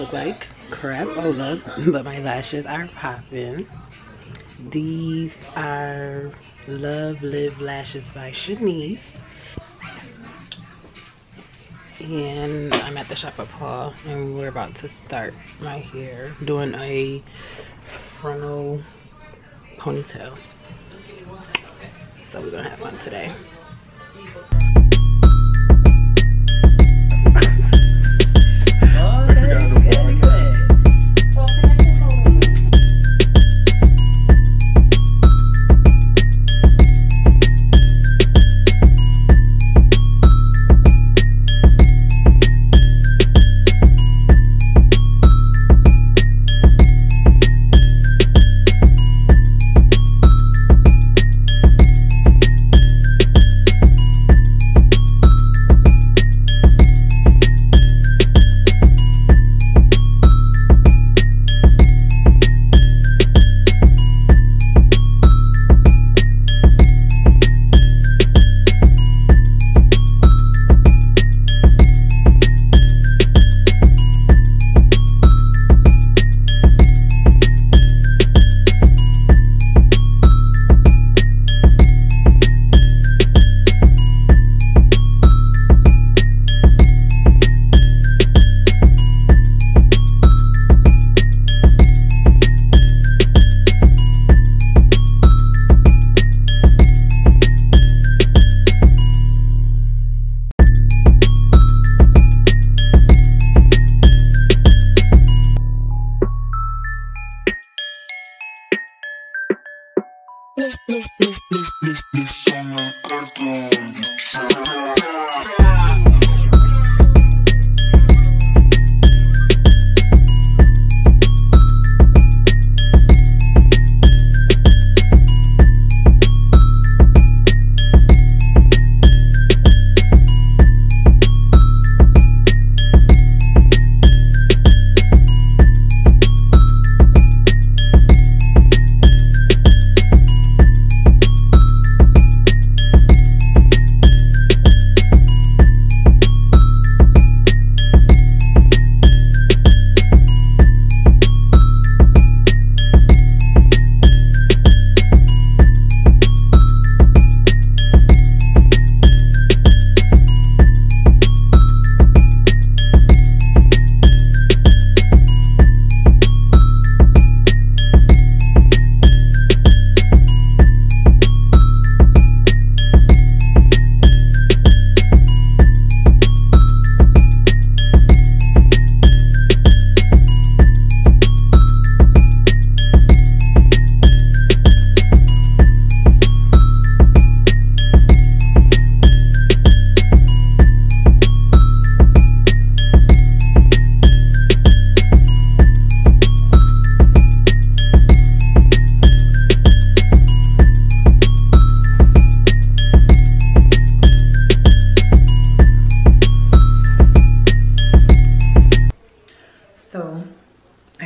look like crap. Oh look, but my lashes are popping. These are Love Live Lashes by Shanice. And I'm at the shop at Paul, and we're about to start my hair, doing a frontal ponytail. So we're gonna have fun today.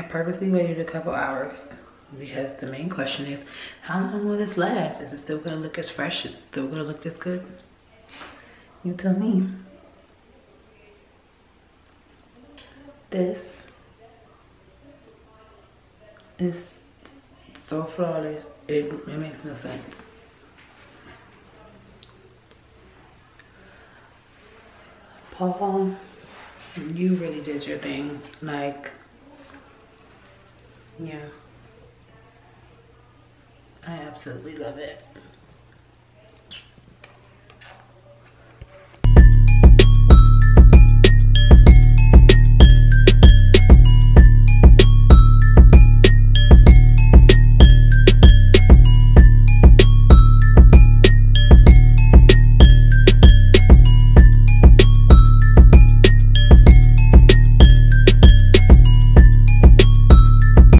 Purposely waited a couple hours because the main question is, how long will this last? Is it still gonna look as fresh? Is it still gonna look this good? You tell me. This is so flawless, it makes no sense. Paul, you really did your thing. Like, yeah, I absolutely love it.